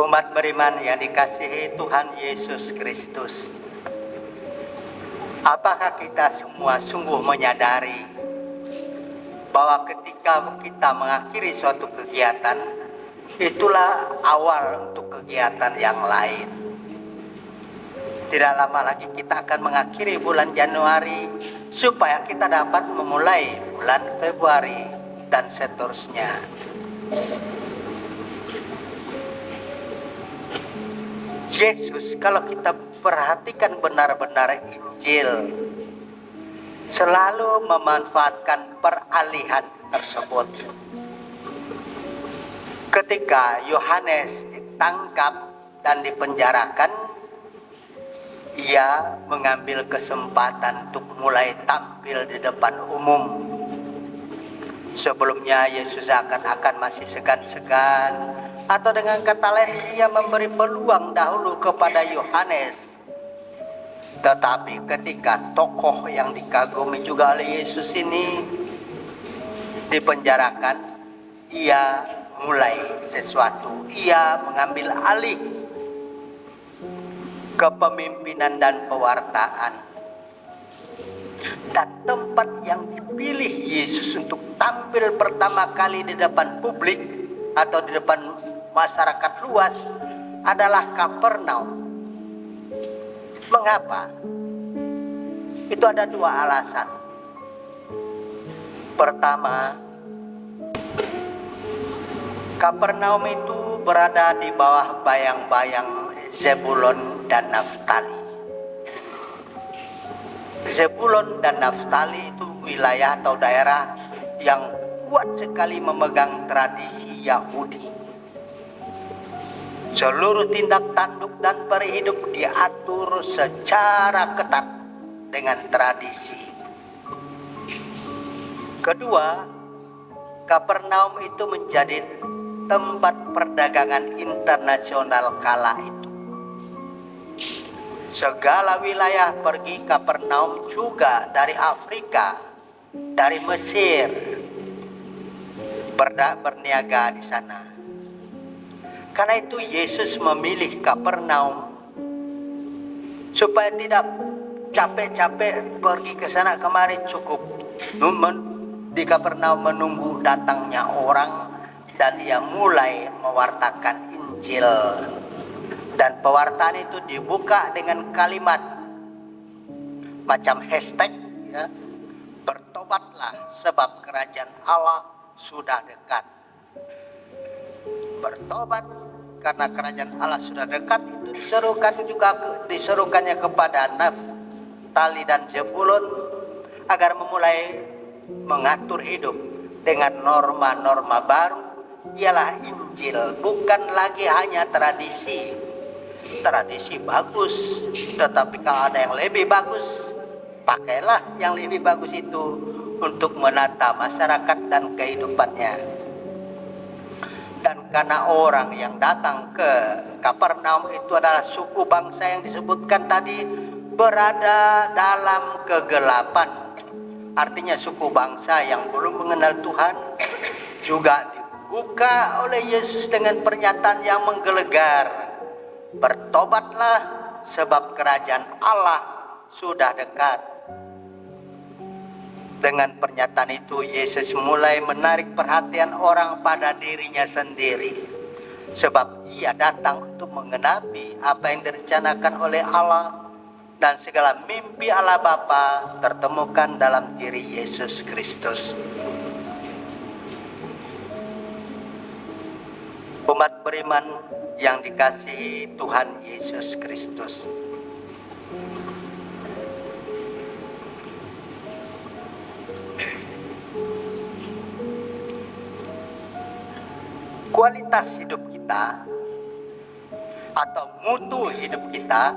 Umat beriman yang dikasihi Tuhan Yesus Kristus, apakah kita semua sungguh menyadari bahwa ketika kita mengakhiri suatu kegiatan, itulah awal untuk kegiatan yang lain. Tidak lama lagi kita akan mengakhiri bulan Januari supaya kita dapat memulai bulan Februari dan seterusnya. Yesus, kalau kita perhatikan benar-benar Injil, selalu memanfaatkan peralihan tersebut. Ketika Yohanes ditangkap dan dipenjarakan, ia mengambil kesempatan untuk mulai tampil di depan umum. Sebelumnya Yesus akan masih segan-segan, atau dengan kata lain ia memberi peluang dahulu kepada Yohanes. Tetapi ketika tokoh yang dikagumi juga oleh Yesus ini dipenjarakan, ia mulai sesuatu. Ia mengambil alih kepemimpinan dan pewartaan. Dan tempat yang dipilih Yesus untuk tampil pertama kali di depan publik atau di depan masyarakat luas adalah Kapernaum. Mengapa? Itu ada dua alasan. Pertama, Kapernaum itu berada di bawah bayang-bayang Zebulon dan Naftali. Zebulon dan Naftali itu wilayah atau daerah yang kuat sekali memegang tradisi Yahudi. Seluruh tindak tanduk dan perihidup diatur secara ketat dengan tradisi. Kedua, Kapernaum itu menjadi tempat perdagangan internasional kala itu. Segala wilayah pergi Kapernaum, juga dari Afrika, dari Mesir, berniaga di sana. Karena itu Yesus memilih Kapernaum supaya tidak capek-capek pergi ke sana kemari, cukup di Kapernaum menunggu datangnya orang, dan dia mulai mewartakan Injil. Dan pewartaan itu dibuka dengan kalimat macam hashtag, ya, bertobatlah sebab kerajaan Allah sudah dekat. Bertobat karena kerajaan Allah sudah dekat, itu diserukannya kepada Naftali dan Zebulon agar memulai mengatur hidup dengan norma-norma baru, ialah Injil. Bukan lagi hanya tradisi bagus, tetapi kalau ada yang lebih bagus, pakailah yang lebih bagus itu untuk menata masyarakat dan kehidupannya. Dan karena orang yang datang ke Kapernaum itu adalah suku bangsa yang disebutkan tadi berada dalam kegelapan. Artinya suku bangsa yang belum mengenal Tuhan, juga dibuka oleh Yesus dengan pernyataan yang menggelegar. Bertobatlah sebab kerajaan Allah sudah dekat. Dengan pernyataan itu Yesus mulai menarik perhatian orang pada dirinya sendiri, sebab ia datang untuk menggenapi apa yang direncanakan oleh Allah, dan segala mimpi Allah Bapa tertemukan dalam diri Yesus Kristus. Umat beriman yang dikasihi Tuhan Yesus Kristus, kualitas hidup kita atau mutu hidup kita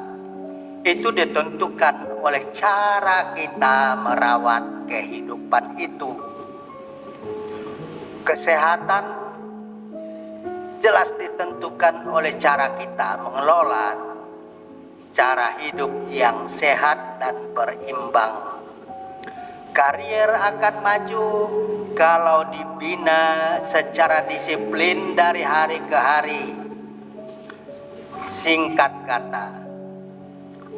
itu ditentukan oleh cara kita merawat kehidupan itu. Kesehatan jelas ditentukan oleh cara kita mengelola cara hidup yang sehat dan berimbang. Karier akan maju kalau dibina secara disiplin dari hari ke hari. Singkat kata,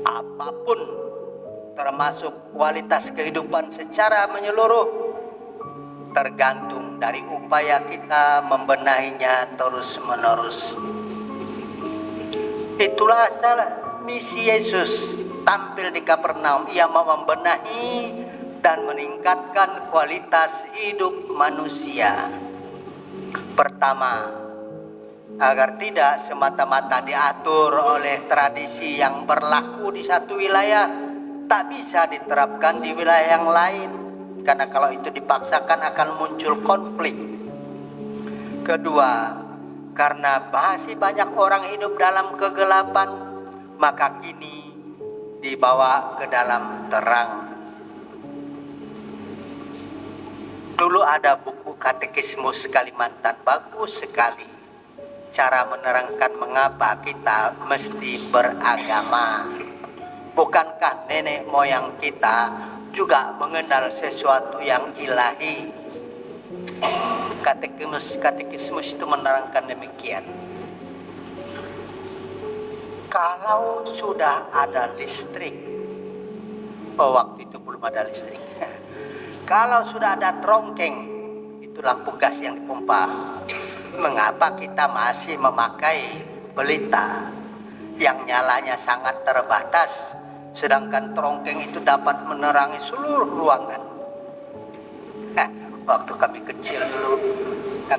apapun termasuk kualitas kehidupan secara menyeluruh tergantung dari upaya kita membenahinya terus-menerus. Itulah salah misi Yesus tampil di Kapernaum. Ia mau membenahi dan meningkatkan kualitas hidup manusia. Pertama, agar tidak semata-mata diatur oleh tradisi yang berlaku di satu wilayah, tak bisa diterapkan di wilayah yang lain, karena kalau itu dipaksakan akan muncul konflik. Kedua, karena masih banyak orang hidup dalam kegelapan, maka kini dibawa ke dalam terang. Dulu ada buku Katekismus Kalimantan, bagus sekali cara menerangkan mengapa kita mesti beragama. Bukankah nenek moyang kita juga mengenal sesuatu yang ilahi? Katekismus itu menerangkan demikian. Kalau sudah ada listrik, waktu itu belum ada listrik. Kalau sudah ada trongkeng, itu lampu gas yang dipompa, mengapa kita masih memakai pelita yang nyalanya sangat terbatas, sedangkan trongkeng itu dapat menerangi seluruh ruangan? Waktu kami kecil dulu,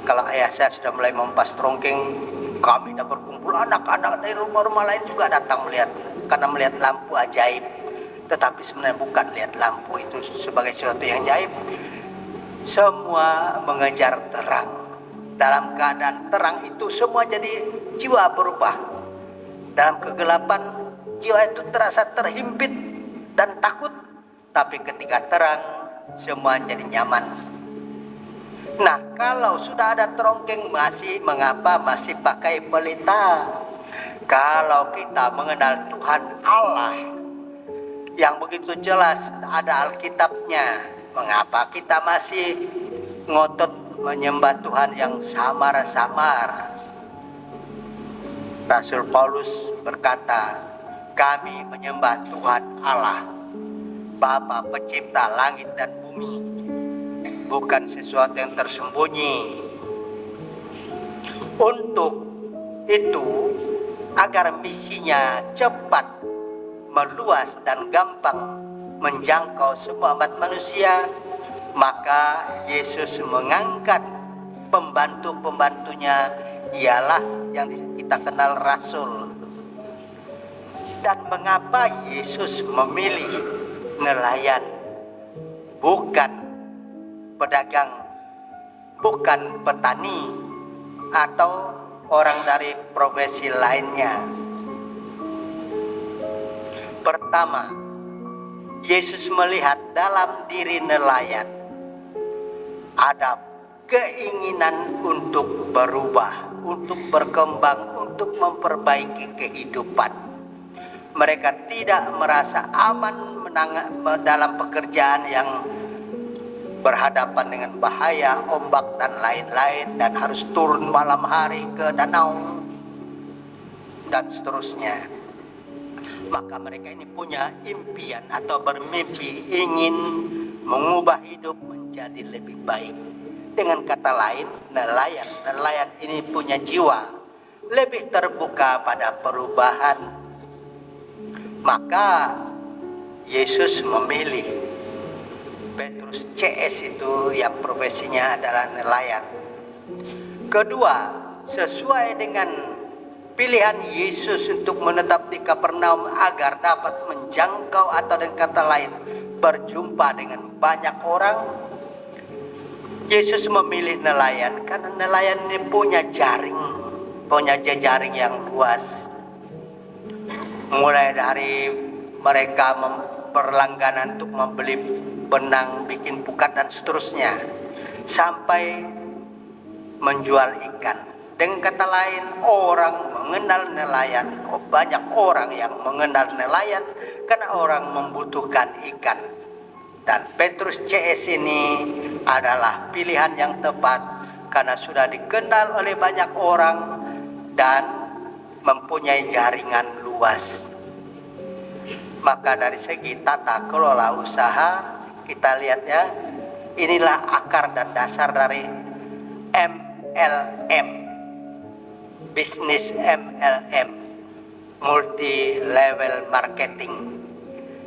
kalau ayah saya sudah mulai mempas trongkeng, kami dah berkumpul, anak-anak dari rumah-rumah lain juga datang melihat, karena melihat lampu ajaib. Tetapi sebenarnya bukan lihat lampu itu sebagai sesuatu yang ajaib. Semua mengejar terang. Dalam keadaan terang itu semua jadi jiwa berubah. Dalam kegelapan jiwa itu terasa terhimpit dan takut. Tapi ketika terang semua jadi nyaman. Nah, kalau sudah ada trongkeng, mengapa masih pakai pelita? Kalau kita mengenal Tuhan Allah yang begitu jelas ada Alkitabnya, mengapa kita masih ngotot menyembah Tuhan yang samar-samar? Rasul Paulus berkata, kami menyembah Tuhan Allah, Bapa pencipta langit dan bumi, bukan sesuatu yang tersembunyi. Untuk itu, agar misinya cepat, meluas dan gampang menjangkau semua umat manusia, maka Yesus mengangkat pembantu-pembantunya, ialah yang kita kenal rasul. Dan mengapa Yesus memilih nelayan, bukan pedagang, bukan petani atau orang dari profesi lainnya? Pertama, Yesus melihat dalam diri nelayan ada keinginan untuk berubah, untuk berkembang, untuk memperbaiki kehidupan. Mereka tidak merasa aman dalam pekerjaan yang berhadapan dengan bahaya, ombak dan lain-lain, dan harus turun malam hari ke danau dan seterusnya. Maka mereka ini punya impian atau bermimpi ingin mengubah hidup menjadi lebih baik. Dengan kata lain, nelayan ini punya jiwa lebih terbuka pada perubahan. Maka Yesus memilih Petrus CS itu yang profesinya adalah nelayan. Kedua, sesuai dengan pilihan Yesus untuk menetap di Kapernaum agar dapat menjangkau atau dengan kata lain berjumpa dengan banyak orang, Yesus memilih nelayan karena nelayan ini punya jaring, punya jejaring yang luas. Mulai dari mereka berlangganan untuk membeli benang, bikin pukat dan seterusnya, sampai menjual ikan. Dengan kata lain, orang mengenal nelayan, banyak orang yang mengenal nelayan karena orang membutuhkan ikan. Dan Petrus CS ini adalah pilihan yang tepat karena sudah dikenal oleh banyak orang dan mempunyai jaringan luas. Maka dari segi tata kelola usaha, kita lihat ya, inilah akar dan dasar dari MLM, bisnis MLM, multi level marketing.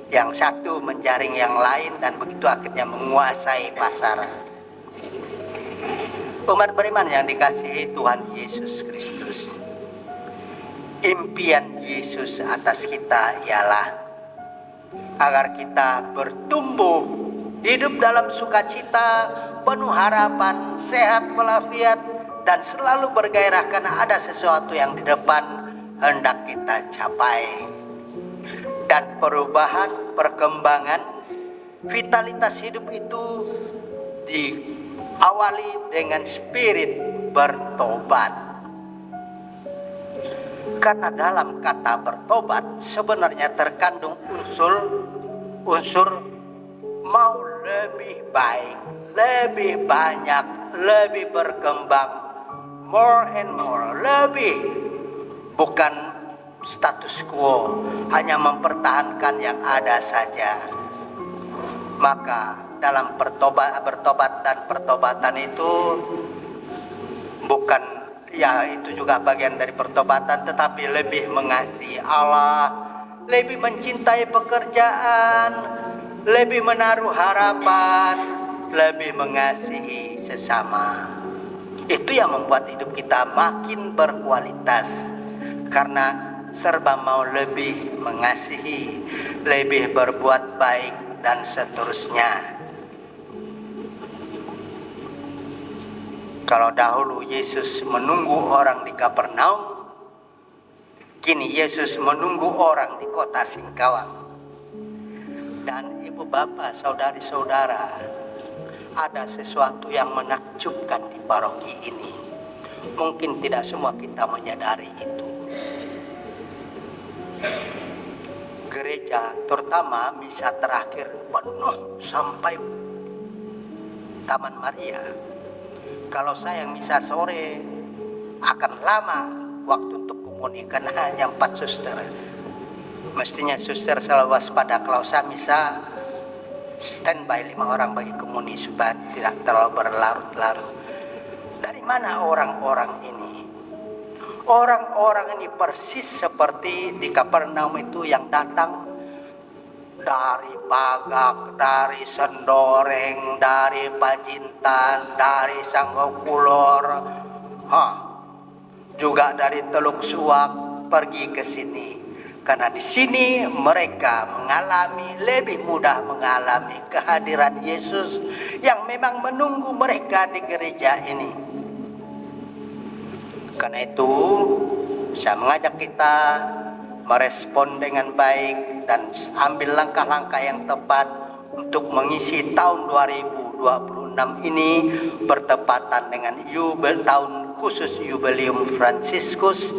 Yang satu menjaring yang lain dan begitu akhirnya menguasai pasar. Umat beriman yang dikasihi Tuhan Yesus Kristus, impian Yesus atas kita ialah agar kita bertumbuh, hidup dalam sukacita, penuh harapan, sehat walafiat, dan selalu bergairah karena ada sesuatu yang di depan hendak kita capai. Dan perubahan, perkembangan, vitalitas hidup itu diawali dengan spirit bertobat. Karena dalam kata bertobat sebenarnya terkandung unsur mau lebih baik, lebih banyak, lebih berkembang, more and more, lebih, bukan status quo, hanya mempertahankan yang ada saja. Maka dalam bertobat dan pertobatan itu bukan, ya itu juga bagian dari pertobatan, tetapi lebih mengasihi Allah, lebih mencintai pekerjaan, lebih menaruh harapan, lebih mengasihi sesama. Itu yang membuat hidup kita makin berkualitas, karena serba mau lebih mengasihi, lebih berbuat baik, dan seterusnya. Kalau dahulu Yesus menunggu orang di Kapernaum, kini Yesus menunggu orang di kota Singkawang. Dan ibu bapak, saudari-saudara, ada sesuatu yang menakjubkan di paroki ini. Mungkin tidak semua kita menyadari itu. Gereja, terutama misa terakhir, penuh sampai Taman Maria. Kalau saya misa sore akan lama waktu untuk komuni karena hanya 4 suster. Mestinya suster selalu waspada kalau saya misa standby 5 orang bagi komuni supaya tidak terlalu berlarut-larut. Dari mana orang-orang ini? Orang-orang ini persis seperti di Kapernaum itu yang datang dari Bagak, dari Sendoreng, dari Pajintan, dari Sanggokulor, juga dari Teluk Suak pergi ke sini. Karena di sini mereka lebih mudah mengalami kehadiran Yesus yang memang menunggu mereka di gereja ini. Karena itu, saya mengajak kita merespon dengan baik dan ambil langkah-langkah yang tepat untuk mengisi tahun 2026 ini bertepatan dengan tahun khusus Jubileum Fransiskus,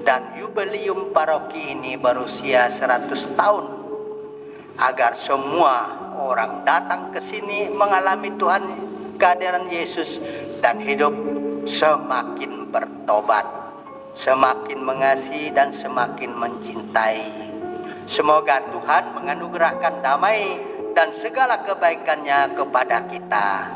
dan Jubileum paroki ini berusia 100 tahun, agar semua orang datang ke sini mengalami Tuhan, kehadiran Yesus, dan hidup semakin bertobat, semakin mengasihi dan semakin mencintai. Semoga Tuhan menganugerahkan damai dan segala kebaikannya kepada kita.